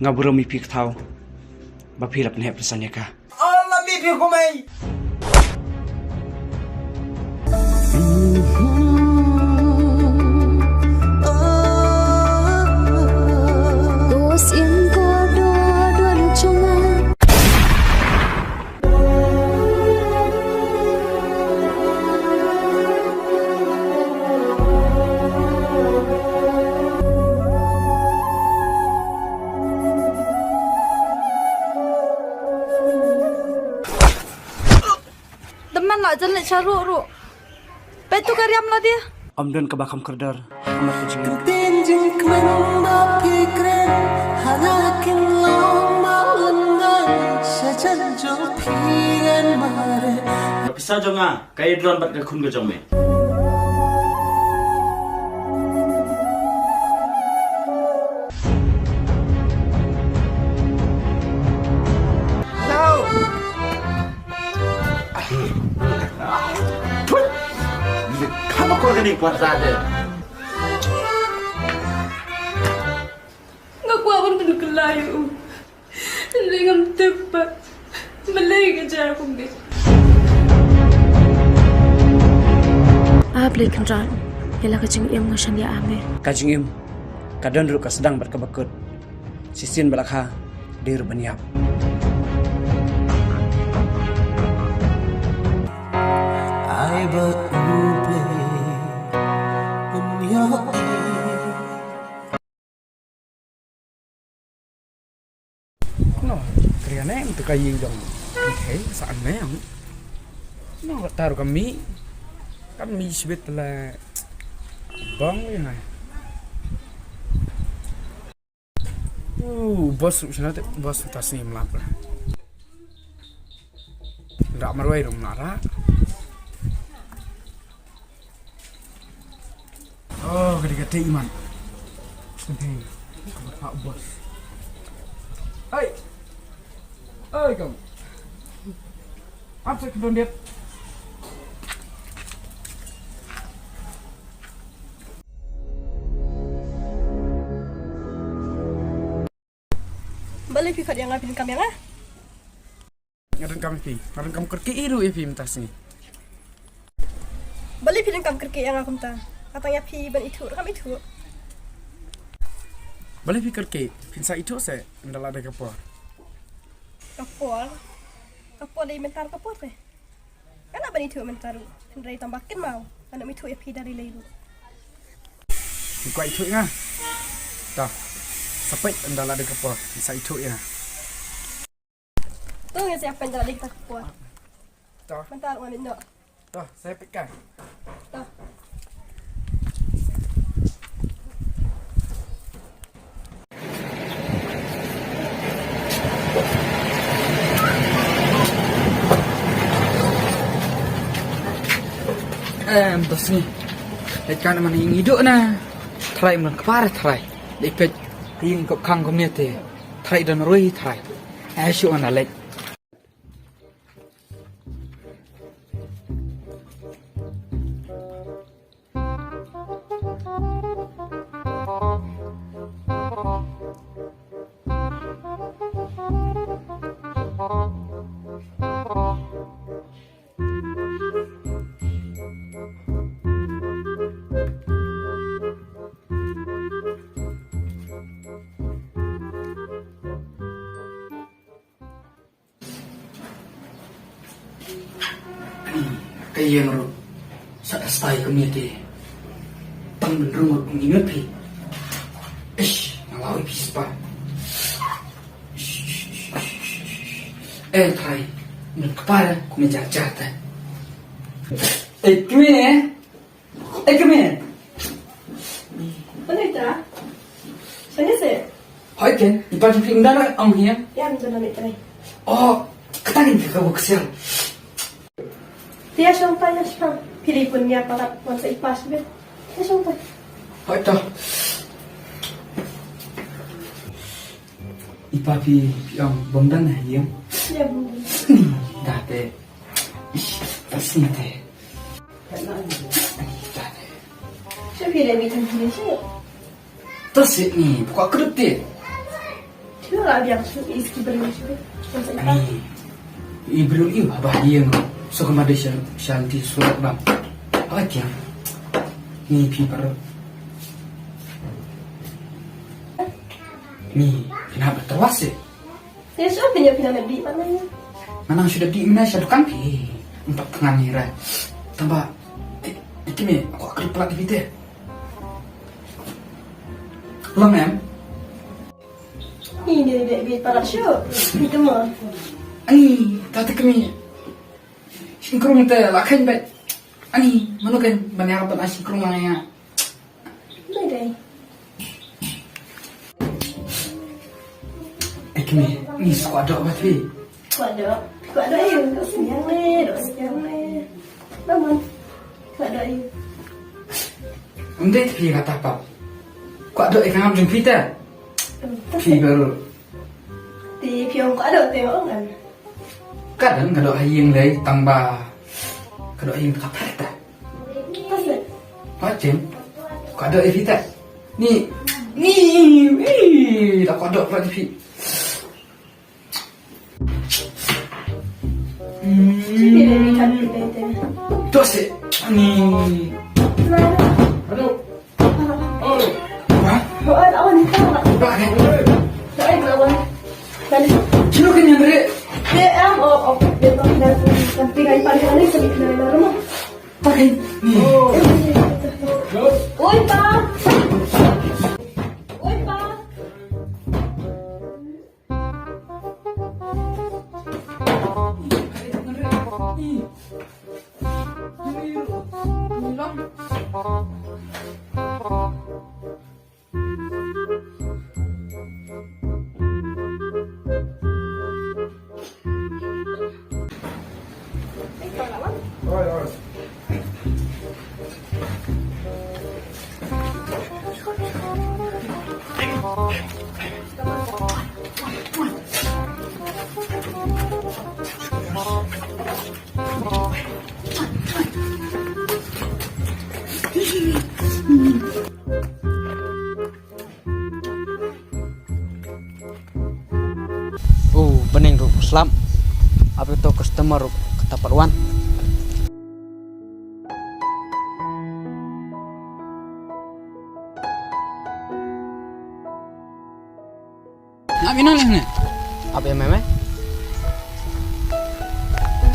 ngaburo mi pik thau ba philap ne presanya ka Allah mi pik ko mai Jangan nak caruk ru. Betul karyam lah dia. amdan ka bakam kardar amat kecing Tinjing menunda pikiran hanakin lamalan sejauh pian mare. Bisa jonga, kayak drone bat kun ke jong me. Kamu kau kena kuat saja. Nggak kuat pun tu kelayu. Dengan tepat. Melai kerja aku ni. Apa lagi kan? Ialah kecing im ngasan dia ame. kajing im kadan ru ka sedang berkebakut sisin balakha dir baniap I but play in your no kriana em tu kayu dong thế saan me ang no taruh kami sebut lah bang ya bos sana tu bos tas ni melap lah ndak marwai rum nara oh gede-gede iman hei pak bos hai kamu apa kedon dia Balik pikat yang ngapin kamera. ngaran kamu kerki iru ipim tas ni Balik film kam kerki yang aku minta. Katanya pi ban itu, rekam itu. boleh pikir ke pinsa itu saya ndala ada kapor Kapol. Kapol dari mentar kapol teh. Kan apa itu mentar? Dari tambakin mau. Anak itu ya pi dari leiru. kuat itu ya dah sampai ndala ada kapor pinsa itu ya Tuh yang siapa yang dari kita kapol. dah Mentar orang itu. dah saya pegang Tuh. tas ni ikan mana yang hidup na try man kepara try dekat ting kop kang kom te try dan roi try asyik mana lek kayak yang sa stay community tang menrungut mengingat pi ngalawi pispa try men kepala ku menjajata kemana Mana itu? Sana sih. hai ken ipan pingdara ang hiya Ya, minta nama itu. oh ketangin ke kau kesel Dia sampai ya sekarang. Pilih pun dia para masa ipas dia. Dia sampai. hai dah ipapi yang bomdan hiya Ya, mungkin. date asinte Saya pilih minta pilih sih. terus ni buka kerut dia Chưa là việc iski beri juga. Ani Ibrul iu bahaya ngo. So kemada shanti surat bang. Apa tiang? Ni pi baru. Ni kenapa terwas ya? Saya sudah punya pindah di mana ya? Manang sudah di Indonesia kan pi. Untuk tengah nira. Tambah itu ni aku akan pelak di bite. Long em. Ini dia para show. Itu mah. Ani tadi kami singkrong teh lakan bet. Ani mana kan banyak apa singkrong ya? Ini deh. Kami ni suka ada apa tu? Kuat ada yang dosnya nih. Namun kuat ada yang. Undai pi kata apa? Kau ada ikan jumpa kita? Pi baru. Di pion kuat ada tengok kan. Kadang kada hayang lai tambah kada hayang kapal ta. Pasal. Macam kada evita. Ni tak kada apa pi. Jadi dia ikan kita. Dosa ni. Aduh. Oh. Wah, Oh, lawan kita. bah kan. Saya lawan. Dan Kilo kan yang beri. dia dia tak ada tapi kali paling aneh sebab dalam rumah. Pakai ni. Oi, Pak. Oi, Pak. Bening ru Islam apa itu customer kata perwan Nak minum ni. apa yang meme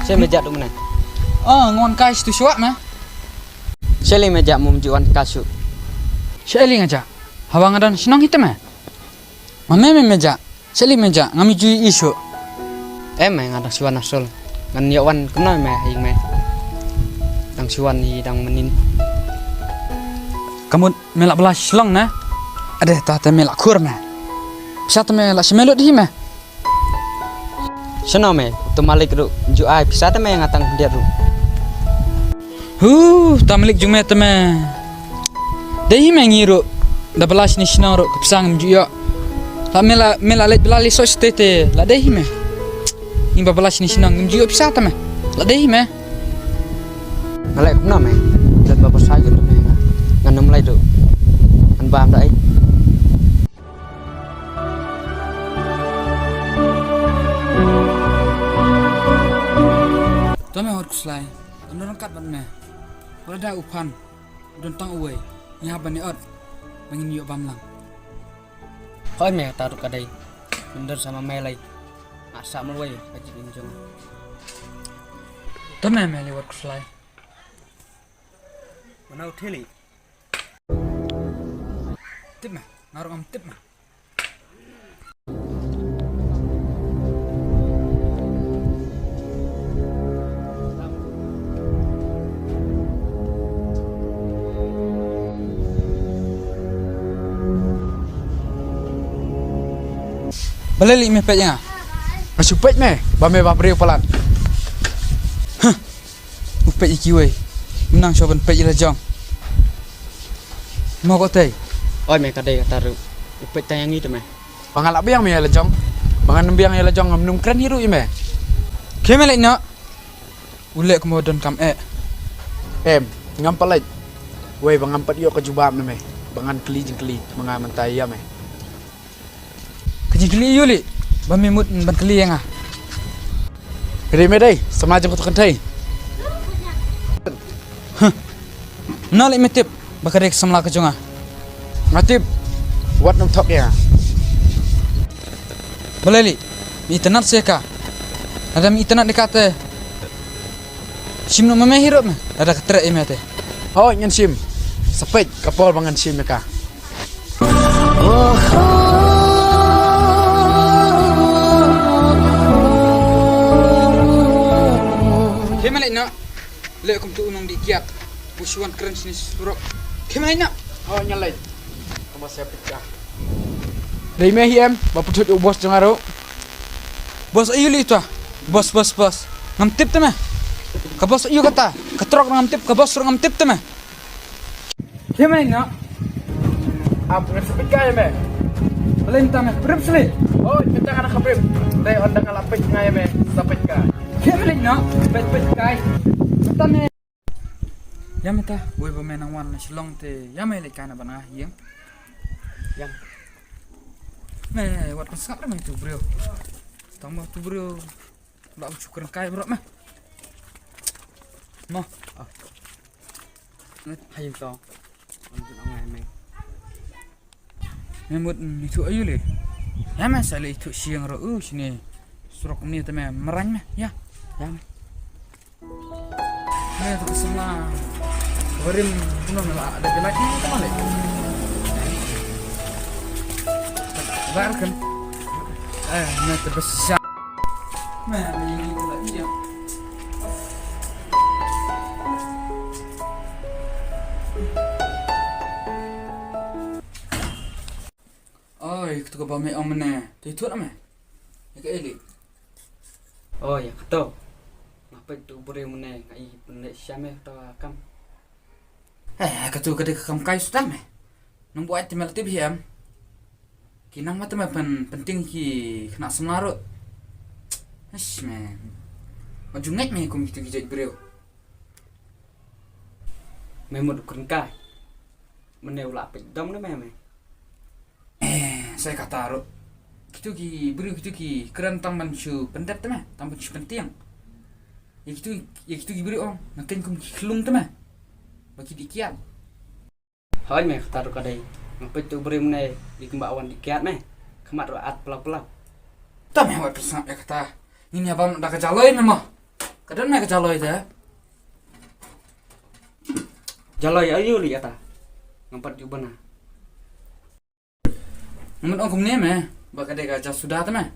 saya mejak tu mana Oh, ngon kais tu suak mah. saya li mejak menunjukkan kasu Syailing aja. Hawang adan senang kita mah. Mame meja. Syailing meja ngami jui isu. em mày ngadang siwan asol ngan yawan kenal meh hing meh dang siwan ni dang menin Kamu melak belas selong na? Ada tata melak kur mah. Bisa tu melak semeluk di mah. seno meh tu malik ru ju ai bisa te meh ngatang dia ru Tak milik jume teme. Dehi mengiru. Da belas ni senang ro kepsang menjuyo. La mela let belali so stete. La dehi me. Imba belas ni senang menjuyo bisa teme. La dehi me. ngalek kenal meh dan bapak saya tu meh ngan mulai tu an bam dai Tome hot kuslai. Andon kat ban me. Pada upan. Don tang uwe. Nya bani ot. Bangin yo bamlang. koi meh taruh kadai bener sama melai asa mulai kaji injong Tome me lewat kuslai. mana utheli Tip mah. Ngaruh am tip mah. Balali me petnya. Masupet me. Ba me ba beri pelan. Hah. Upet iki we. Menang soban pet ila jong. Mau kau teh? oi meh kadai taruh upet tayangi tu meh Pangalak biang me ila jong. Bangan biang ila jong ngamnum keren hiru ime. Kemelek nak. Ulek kemudian kam ngampalait. Wei bangampat yo ke jubam na me. Bangan keli jeng keli mengaman taya me. kejigli yuli bamimut ban keliang ah Rimedai semacam kutu kentai Nalik metip bakarik semla kejunga Matip wat nom top ya Balali mi tenat seka ada mi tenat dekat sim no meme hirop me ada ketrek imete oh nyen sim sepet kapol bangan sim mereka Kemalai nak lek kum tu unong dikiat pusuan keren sini surok kemalai nak oh nyalai kamu saya pecah dari mehiam bapak tuh bos jengaro bos ayu li tu bos ngamtip tu mah ke bos ayu kata ketrok ngamtip ke bos suruh ngamtip tu mah kemalai nak apa yang sepit kaya mah Belenta mah berip seli oh kita anak berip dari ondang kalapik ngaya mah sepit kaya kemalai nak pet kaya betul mah ya mata boy pemenang wan silong te ya melek kana banah yang yang wat pasal mah itu bro tambah tu bro bak cukur kai bro mah mah hayang to untuk ngai meh memut itu ayu le ya mah sale itu siang ro sini surok ni te meh merang mah ya ya tu semua Warim puno lah ada jenak ni kan le. Barkan. Nak terbesar. Ini pula dia. Oi, kita ke bame om mana? Tu itu nama. Ya ke eli. Oh ya kato ngapa tu beri mana ngai pendek syame to kam Katu kada kam kai sudah meh. Nang buat temel tip hiam. Kinang mata meh penting ki kena semaro. Ash meh. Majungat meh kum gitu kijat beliau. memut kun kai meneu la pe dom na meme Saya kata ro. Gitu ki beliau gitu ki keren tamban su pendet meh, tamban su penting. Ya gitu ki beliau nakin kum kelung meh. Bagi dikiat. Hoi me taruh kadai. Ngapet tu beri menai di kembawan dikiat me. Kemat roat pelap-pelap. Tak meh wat pesan ya kata. Ini abang dah kejaloi memang. Kadang meh kejaloi dah. Jaloi ayu li kata. Ngapet juga na. Namun ongkum ni meh. Bakadai gajah sudah tu meh.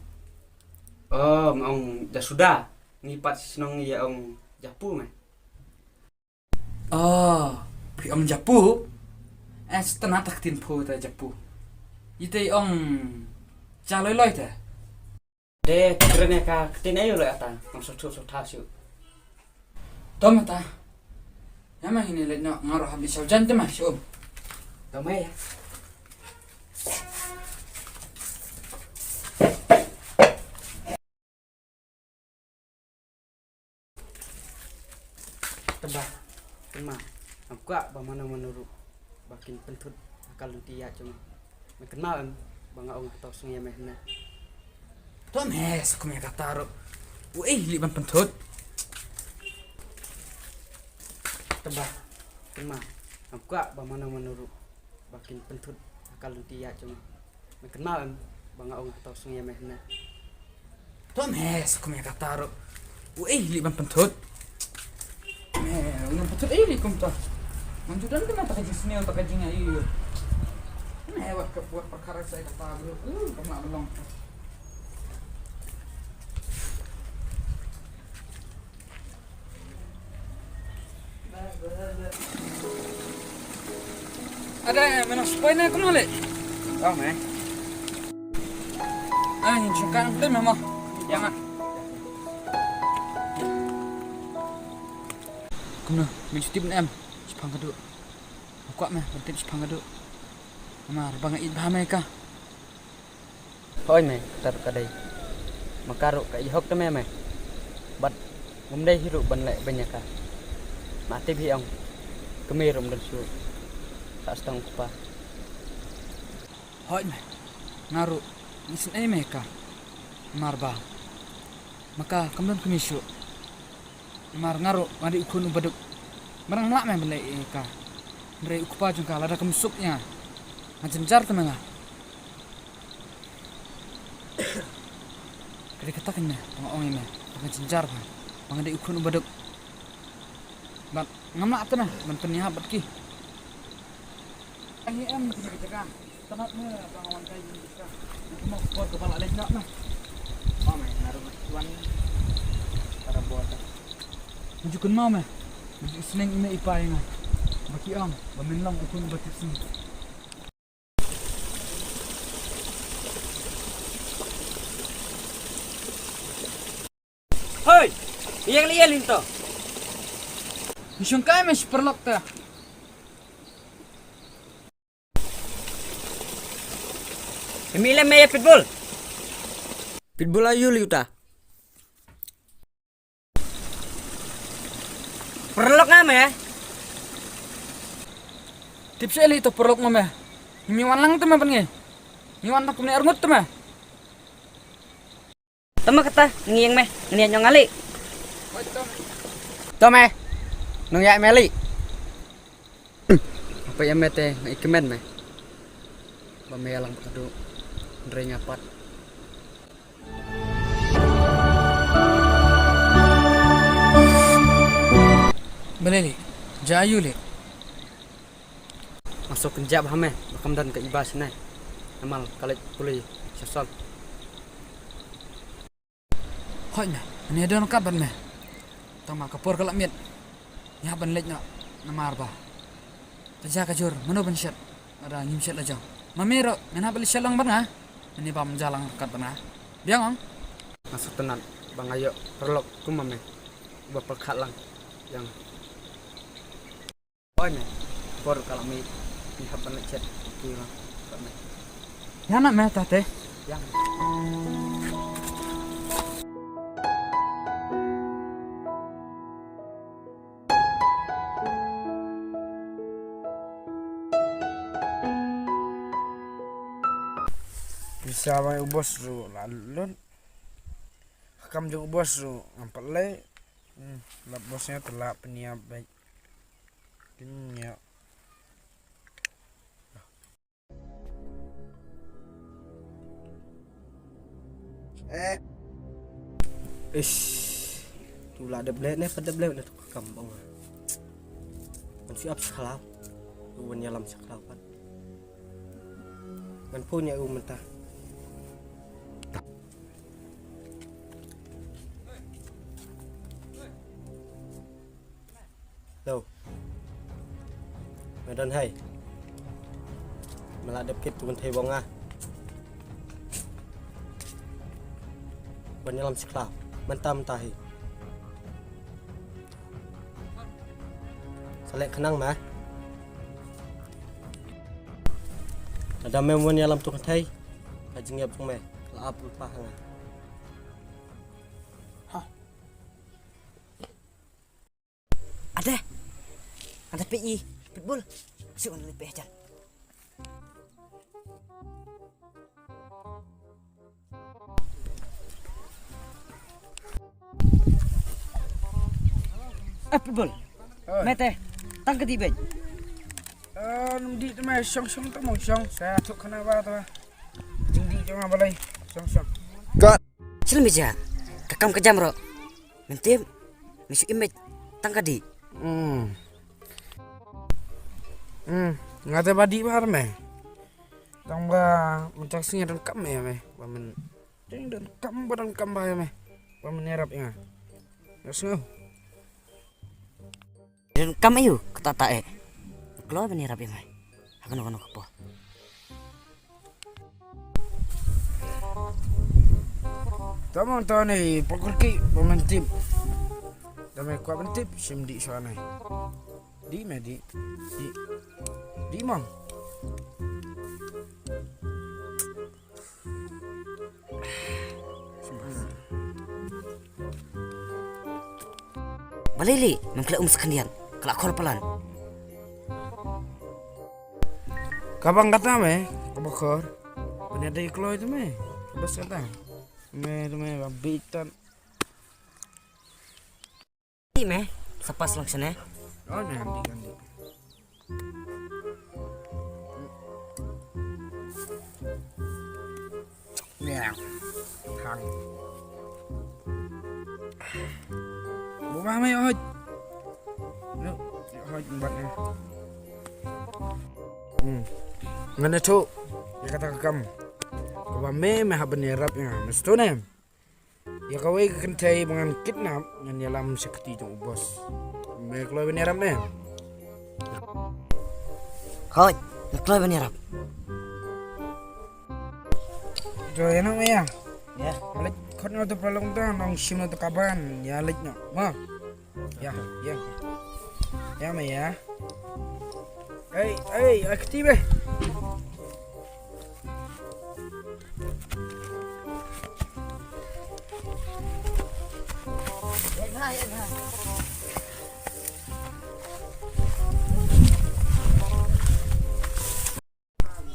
Oh, ong dah sudah. Ngipat senong ya ong japu me. Oh, pi om japu. Setengah taktin po ta japu. Ite ong jaloi loi ta. De kerene ka tin ayu le ata. Maksud tu tasu. Tom ta. Yama ini le nak ngaruh habis hujan tu mah syum. Damai ya. Tebak. Tema. Aku bagaimana menurut bakin pentut akal dia cuma. Kenal bangga ong atau sungai mehna. Tom hes aku meh kata ro. Wei liban pentut. Tebak. Tema. Aku bagaimana menurut bakin pentut akal dia cuma. Kenal bangga ong atau sungai mehna. Tom hes aku meh kata ro. Wei liban pentut. Unang patut ay kum ta. Manjudan ka na takajing snail takajing ay. Wat ka buat perkara saya kata bro. Kena belong. Ada menos poin aku nolak. Oh meh. Ini cukan tu memang. Jangan. Kuna mencuti benem sepang keduk. Aku meh bertip sepang keduk. Amar bang id bahame ka. Hoi me tar kadai. Makaro ka ihok ta me. Bat ngumdai hiru ban le banyak ka. Mati bi ong. Kemirum dan su. Tak setang kupa. Hoi meh. Naru Isin ay meka. Marba. Maka kamdan kumisyo. Mar ngaro mari ukun ubaduk. Marang lak me belai ka. Mari ukupa jung ka lada kemusuknya. Ngajenjar temenga. Kali katakan me, pangong me. Ngajenjar ba. Pangade ukun ubaduk. Bat ngamak tu nah, ban penyahabat ki. Ini em kita tempat me bangawan kai bisa. Mau buat kepala lek nak mah. Oh me naruh tuan para buat. Tunjukkan mau me. Seneng ime ipai nga. Baki ang baminlang ukun batik sini. Hoy, iyang liyalin to. Isyong kaya me perlok ta. Pemilihan Maya Pitbull. Pitbull ayu liuta. Perlok nga ya. Tips eli to perlok mo me. Imiwan lang tama pan nge. Imiwan tak kumni arngut tama. Tama kata ngiyang meh, ngiyang nyong ali. Tama. Nung ya meli. Apa ya mete ikemen meh. Bamelang kado ndre ngapat. Baleli. Jayu le. Masuk kenjab hame, makam dan ke ibas nai. Amal kalit pulih sasal. Hoy me. Ini ada nak ban me. Tama kapur kalak miet. Ya ban lek nak namar ba. Taja kajur mano ban syat. Ada nyim syat aja. Mamiro, mena beli syalang ban ha. Ini bam jalang kat ban ha. Biang ang. Masuk tenan, bang ayo perlok kumame. Bapak kalang yang oh ne, por kalau mi pihak penecet kira kami. Ya nak me tate. Yang Bisa mai ubos ru lalun. Kam jung ubos ru ampat le. Lap bosnya telah peniap baik. Dunia. Ish, tu lah ada blade ni, pada blade ni tu kampung. Man siap sekolah, tu nyalam sekolah kan. Man punya mentah. Đâu Mày đơn hay Mày lại đẹp kết tụi mình thầy bóng à Vẫn như làm sức lão Mình tâm tài Sao lại khả năng mà Ada mày vẫn như làm tụi mình thầy Hãy chứng nghiệp trong mày Là áp lực hàng à ada PI, Pitbull. Masuk on lebih aja. Pitbull. Mete, tangkap di bed. Di tu me syong tu mau syong. Saya tu kena apa tu? Jindi jangan balai. Syong. Silam bija. Kakam kejam ro. Mentem. Misu image tangkap di. Ngata badi bahar me. Tang ba mencak singa dan kam me me. Ba men jeng dan kam ba me. Ba men nyerap inga. Yasu. Dan kam ayu kata tae. Keluar bani rapi mai. Akan kepo. Tamang tahu ni pokok ki pementip. Damai kuat pentip sim di sana. Di me di mang. Balili, mengkelak sekandian. Kelak korpalan. Kabang kata me, kabakor. Ini ada iklo itu me. bos kata. Me bitan. Ini meh, sepas langsung ya. Oh nanti. Ya, hang. Bukan mai oj. No, oj buatnya. Ngana tu, ya kata kamu. Kau me haban ya rap ya, mesti nem. Ya kau ikan cai dengan kidnap yang dalam seketi tu bos. Me kalau ben rap nem. Hoi, nakloy ba niya rap? Jo enak me ya. Ya. Alik kon tu palong tu nong sim tu kaban ya alik no. Ma. Ya. Ya me ya. Aktif eh.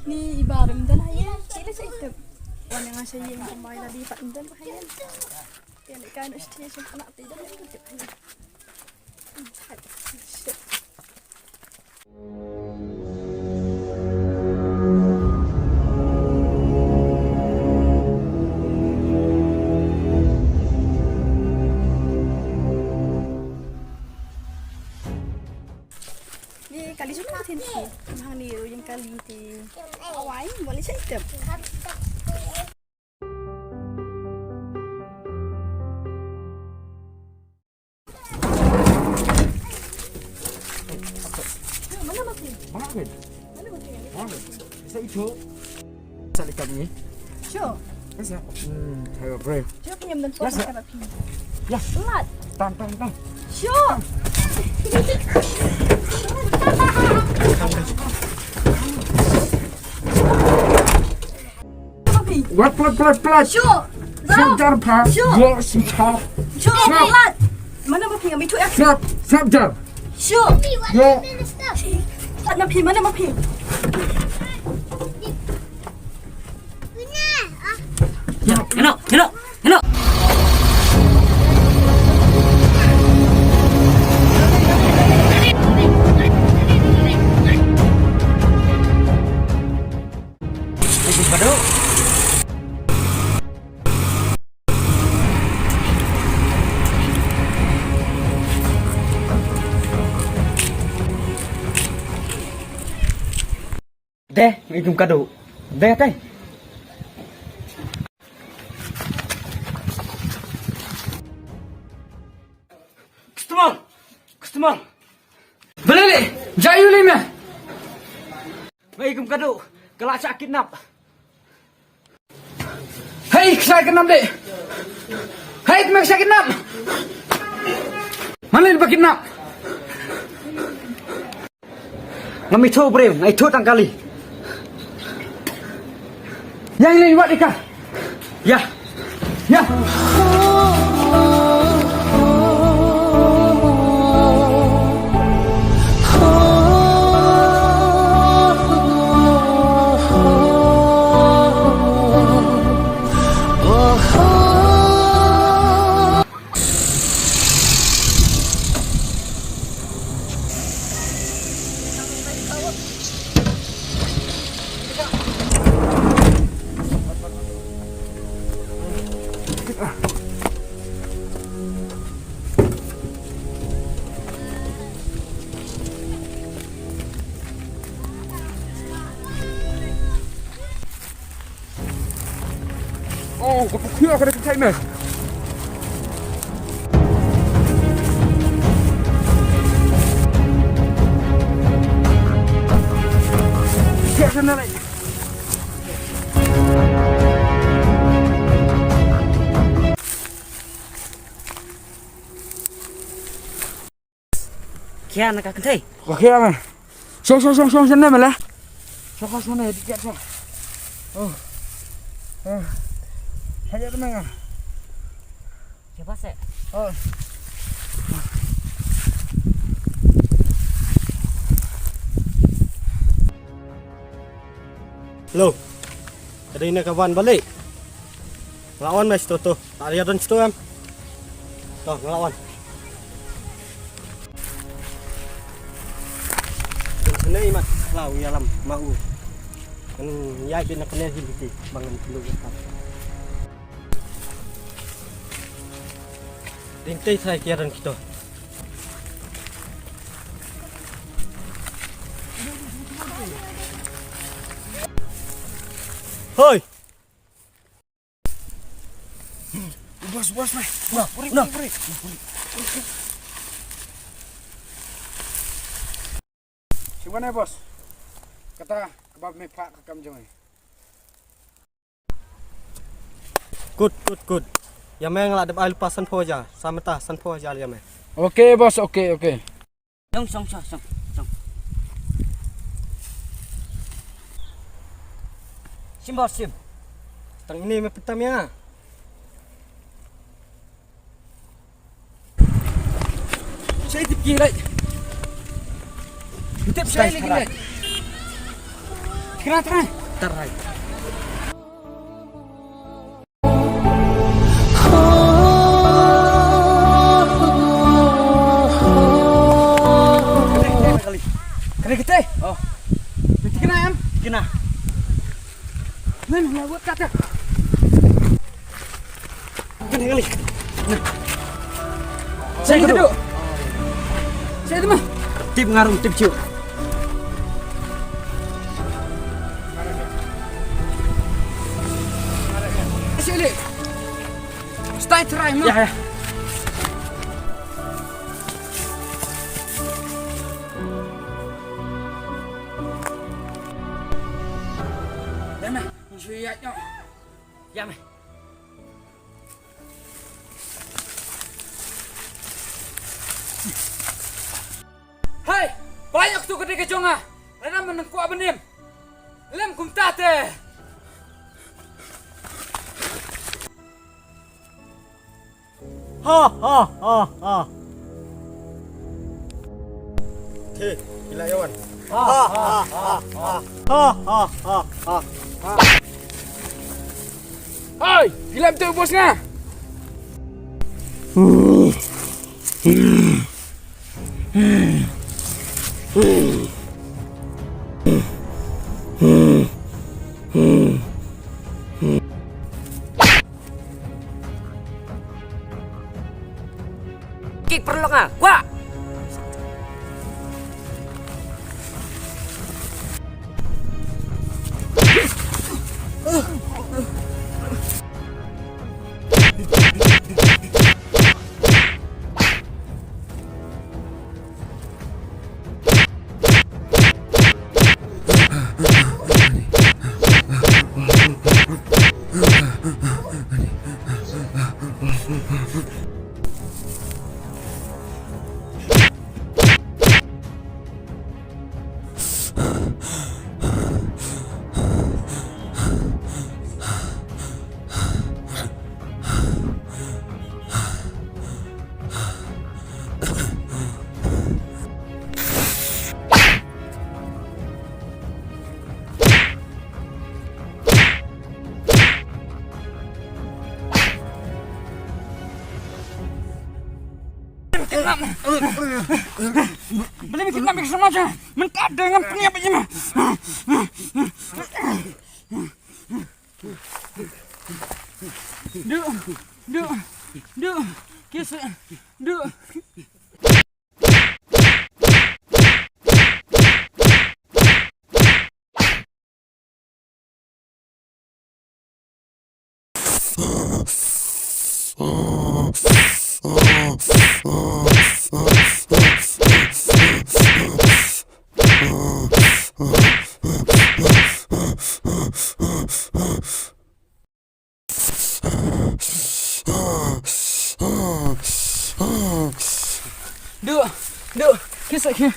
Ni ibaram dan hayan. Sila sa ito. Wala nga siya yung kamay na di pa indan hayan. Yan ikan station anak tidak lagi tip hayan. Shit. Ni kali sudah tinti. Hang ni yang kali ti. Awai boleh saya tip. Mana mati? Mana ben? Mana mati? Mana? Saya itu. Sali kami. Sure. Bisa. Saya brave. Sure pinjam dan tuan terapi. Ya. Lat. Tan. Sure. Pelat. Sure. Sabjar pa. Sure. Yo sipap. Sure. Lat. Mana mati kami tu ya? Sabjar. Sure. Yo. Lat nak pi mana mati? Hino. Deh, ikum kado. Deh teh. Customer. Beli, jayu lima. Ikum kado. Kelak saya kidnap. Hei, saya kidnap deh. Hei, saya kidnap. Mana ini kidnap? Ngami tu brem, ngai tu tangkali. Yang ini buat nikah. Ya. Oh, kau kira kena kecai mas. Siap sana lagi. Kia nak kentai. Okey mas. Song sana malah. Song sana dikit sah. Oh. Hanya tu mana? Siapa sih? Oh. Loh. Ada ini kawan balik. Ngelawan mas tuh. Tak lihat dan situ em. Tuh ngelawan. Ini mas lau ya lam mau. Kan ya itu nak kena hiliti bangun dulu ya. Rintai saya kiaran kita. Hoi. Bos, meh. Puri. Gimana bos? Kata kebab me pak kakam jong. Good. Ya meng lah ada air pasan po aja. Sama tah san po aja ya meng. Oke bos, oke. Song. Sim. Tang ini me petamnya. Saya dikira. Tip saya lagi. Kira Terai. Kena kita. Oh. Nanti kena em. Kena. Mana buat kata? Kena kali. Saya duduk. Saya itu mah. Tip ngarung tip ciu. Sini. Stay try mah. Ya. Ya mah. Siapnya. Ya meh. Hai, banyak tu gede kejonga. Rena menengku abenim. Lem kumtate. Ha. Oke, gila yawan. Ha. Hai, film tu bosnya. Ki perlu nga. Gua. Boleh bikin kami sama aja. Mentah dengan punya begini. Duh. Kisah. Duh. Duh. Kisah.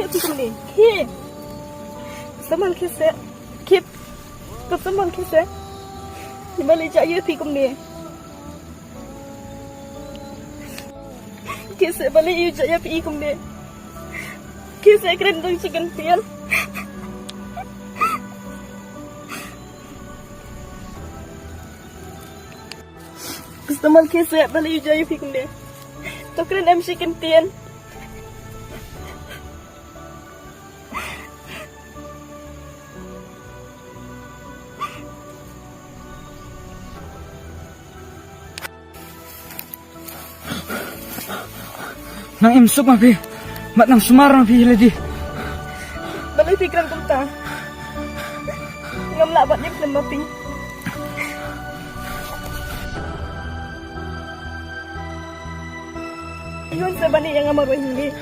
api kum ni. Ki. Saman kise. Kip. Kesaman kise. Ni balik jaya api kum ni. Kise balik yu jaya api kum ni. Kise keren dong chicken pian. Kesaman kise balik yu jaya api kum ni. To keren em chicken pian. Nang imsup mapi. Mat nang sumar mapi lagi. Balik pikiran kum ta. Ngam labat ni belum mapi. Yun sa bani yang amar ini.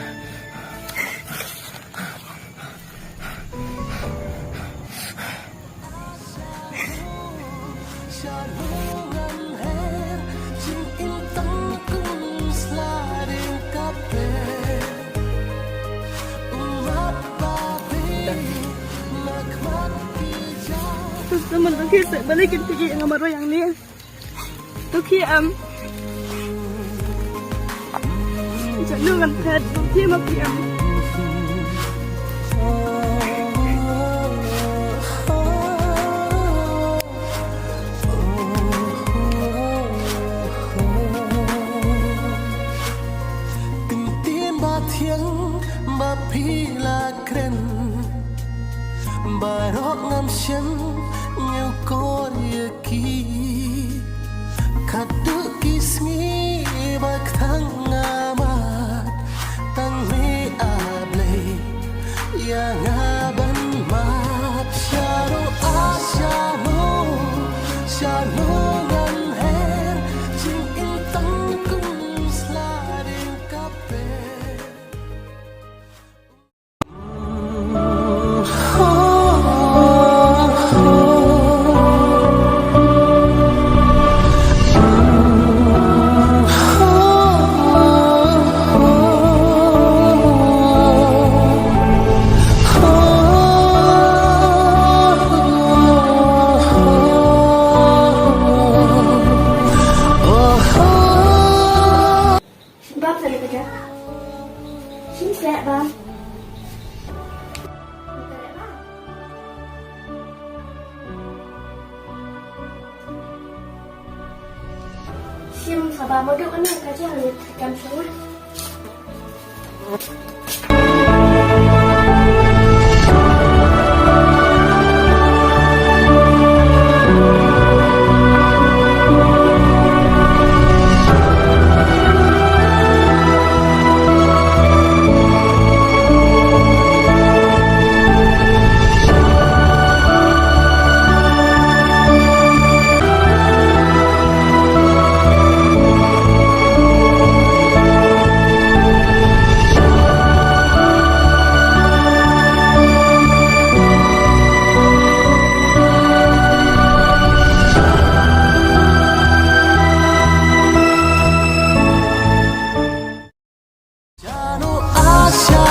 Terus teman tu kisah balikin pergi yang amar yang ni. Tu kiam. Jangan pet tu kiam kiam. Kentin ba thiêng ba phi là kren ba rok ngam shen nhiều có địa kỳ khát được kismi ba thang ngamat tang mi able ya ngaban map sharo shano ngan her chim in tang kum sliding kape. Bab saya kerja. Sini saya bab. Sim sabar modok ni kerja lihat kam semua. Shano asha